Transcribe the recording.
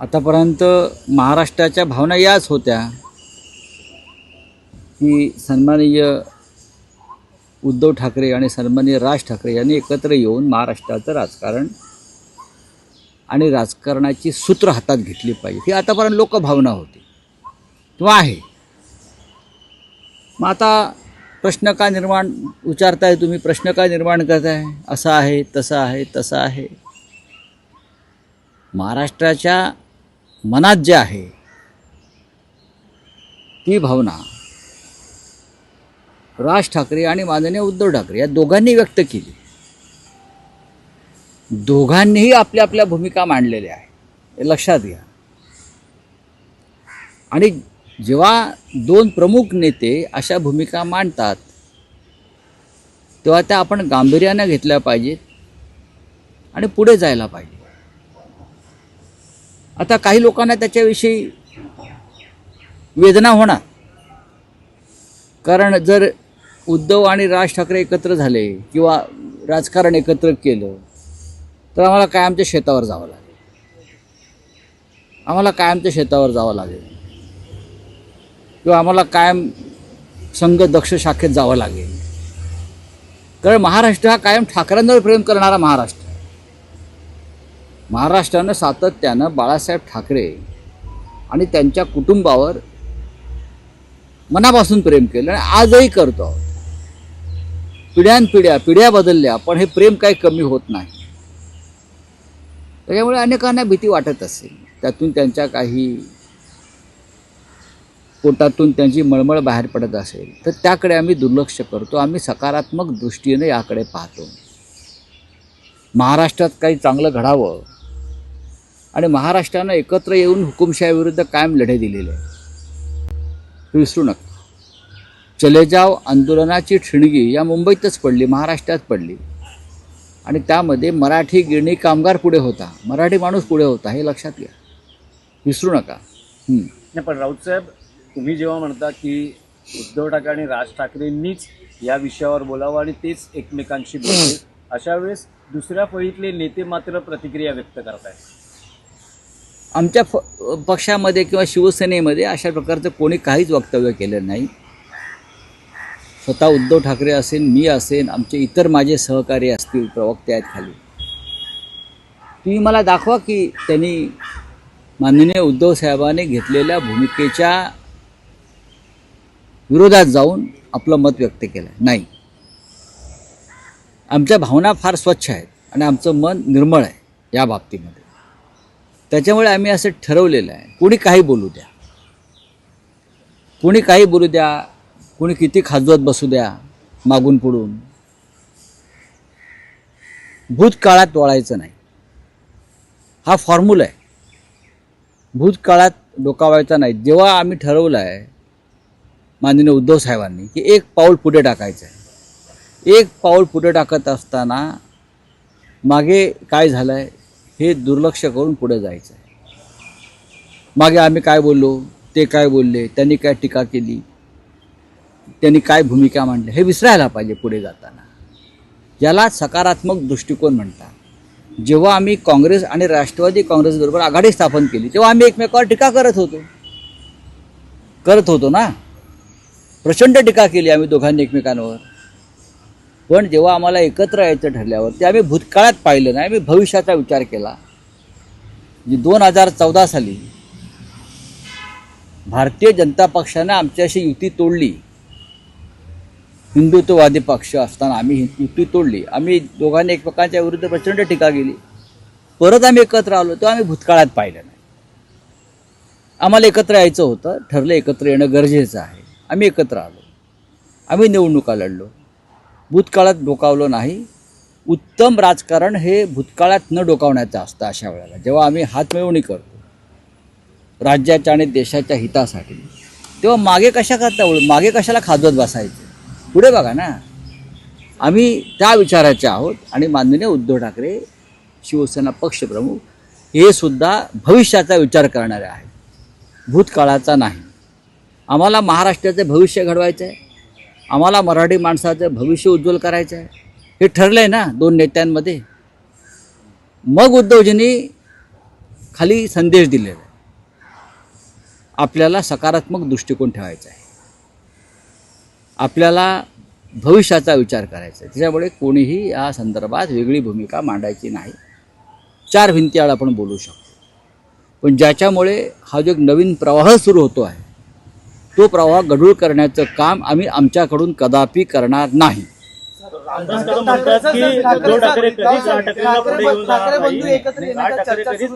आतापर्यंत महाराष्ट्राच्या भावना याच होत्या की सन्माननीय उद्धव ठाकरे आणि सन्माननीय राज ठाकरे यांनी एकत्र येऊन महाराष्ट्राचं राजकारण आणि राजकारणाची सूत्र हातात घेतली पाहिजे, ही आतापर्यंत लोकभावना होती किंवा आहे. मग आता प्रश्न का निर्माण विचारताय तुम्ही, प्रश्न का निर्माण करताय, असं आहे तसं आहे तसं आहे. महाराष्ट्राच्या मनात जे आहे ती भावना राज ठाकरे आणि माननीय उद्धव ठाकरे या दोघांनी व्यक्त केली. दोघांनीही आपल्या आपल्या भूमिका मांडलेल्या आहे, हे लक्षात घ्या. आणि जेव्हा दोन प्रमुख नेते अशा भूमिका मांडतात तेव्हा त्या आपण गांभीर्याने घेतल्या पाहिजेत आणि पुढे जायला पाहिजे. आता काही लोकांना त्याच्याविषयी वेदना होणार, कारण जर उद्धव आणि राज ठाकरे एकत्र झाले किंवा राजकारण एकत्र केलं तर आम्हाला कायमच्या शेतावर जावं लागेल, आम्हाला कायमच्या शेतावर जावं लागेल किंवा आम्हाला कायम संघ दक्ष शाखेत जावं लागेल. कारण महाराष्ट्र हा कायम ठाकरेंवर प्रेम करणारा महाराष्ट्र. महाराष्ट्रानं सातत्यानं बाळासाहेब ठाकरे आणि त्यांच्या कुटुंबावर मनापासून प्रेम केलं आणि आजही करतो आहोत. पिढ्या बदलल्या पण हे प्रेम काही कमी होत नाही. त्याच्यामुळे अनेकांना भीती वाटत असेल, त्यातून त्यांच्या काही पोटातून त्यांची मळमळ बाहेर पडत असेल तर त्याकडे आम्ही दुर्लक्ष करतो. आम्ही सकारात्मक दृष्टीने याकडे पाहतो. महाराष्ट्रात काही चांगलं घडावं आणि महाराष्ट्रानं एकत्र येऊन हुकुमशाहीविरुद्ध कायम लढे दिलेले आहे, विसरू नका. चले जाव आंदोलनाची ठिणगी या मुंबईतच पडली, महाराष्ट्रात पडली आणि त्यामध्ये मराठी गिरणी कामगार पुढे होता, मराठी माणूस पुढे होता, हे लक्षात घ्या, विसरू नका. नाही पण राऊतसाहेब, तुम्ही जेव्हा म्हणता की उद्धव ठाकरे आणि राज ठाकरेंनीच या विषयावर बोलावं आणि तेच एकमेकांशी बोलतील, अशा वेळेस दुसऱ्या फळीतले नेते मात्र प्रतिक्रिया व्यक्त करत आहेत. आमच्या पक्षामध्ये किंवा शिवसेनेमध्ये अशा प्रकारचं कोणी काहीच वक्तव्य केलं नाही. स्वतः उद्धव ठाकरे असेल, मी असेल, आमचे इतर माझे सहकारी असतील, प्रवक्ते आहेत खाली, तुम्ही मला दाखवा की त्यांनी माननीय उद्धव साहेबांनी घेतलेल्या भूमिकेच्या विरोधात जाऊन आपलं मत व्यक्त केलं नाही. आमच्या भावना फार स्वच्छ आहेत आणि आमचं मन निर्मळ आहे या बाबतीमध्ये. त्याच्यामुळे आम्ही असं ठरवलेलं आहे, कोणी काही बोलू द्या, कोणी काही बोलू द्या, कोणी किती खाजवत बसू द्या मागून पुढून, भूतकाळात वळायचं नाही, हा फॉर्म्युला आहे. भूतकाळात डोकावायचा नाही. जेव्हा आम्ही ठरवलं आहे माननीय उद्धव साहेबांनी की एक पाऊल पुढे टाकायचं आहे, एक पाऊल पुढे टाकत असताना मागे काय झालं आहे हे दुर्लक्ष करून पुढे जायचं आहे. मागे आम्ही काय बोललो, ते काय बोलले, त्यांनी काय टीका केली, त्यांनी काय भूमिका मांडली, हे विसरायला पाहिजे पुढे जाताना. याला सकारात्मक दृष्टिकोन म्हणतात. जेव्हा आम्ही काँग्रेस आणि राष्ट्रवादी काँग्रेसबरोबर आघाडी स्थापन केली तेव्हा आम्ही एकमेकावर टीका करत होतो ना, प्रचंड टीका केली आम्ही दोघांनी एकमेकांवर. पण जेव्हा आम्हाला एकत्र यायचं ठरल्यावर ते आम्ही भूतकाळात पाहिलं नाही, आम्ही भविष्याचा विचार केला. 2014 साली भारतीय जनता पक्षानं आमच्याशी युती तोडली, हिंदुत्ववादी पक्ष असताना आम्ही युती तोडली. आम्ही दोघांनी एकमेकांच्या विरुद्ध प्रचंड टीका केली. परत आम्ही एकत्र आलो तेव्हा आम्ही भूतकाळात पाहिलं नाही. आम्हाला एकत्र यायचं होतं, ठरलं एकत्र येणं गरजेचं आहे, आम्ही एकत्र आलो, आम्ही निवडणुका लढलो, भूतकाळात डोकावलं नाही. उत्तम राजकारण हे भूतकाळात न डोकावण्याचं असतं. अशा वेळेला जेव्हा आम्ही हातमिळवणी करतो राज्याच्या आणि देशाच्या हितासाठी तेव्हा मागे कशाला खाजवत बसायचं, पुढे बघा ना. आम्ही त्या विचाराचे आहोत आणि माननीय उद्धव ठाकरे शिवसेना पक्षप्रमुख हे सुद्धा भविष्याचा विचार करणारे आहेत, भूतकाळाचा नाही. आम्हाला महाराष्ट्राचं भविष्य घडवायचं आहे, आम्हाला मराठी माणसाचं भविष्य उज्ज्वल करायचं आहे, हे ठरलं आहे ना दोन नेत्यांमध्ये. मग उद्धवजींनी खाली संदेश दिलेला आहे. आपल्याला सकारात्मक दृष्टिकोन ठेवायचा आहे, आपल्याला भविष्याचा विचार करायचा आहे. त्याच्यामुळे कोणीही या संदर्भात वेगळी भूमिका मांडायची नाही. 4 भिंतीआड आपण बोलू शकतो, पण ज्याच्यामुळे हा जो एक नवीन प्रवाह सुरू होतो आहे तो प्रवाह गढूळ करण्याचं काम आम्ही आमच्याकडून कदापि करणार नाही. रामदास कदम म्हणतात की उद्धव ठाकरे कधीच राज ठाकरेंना पुढे घेऊन जाणार नाही. राज ठाकरे कधीच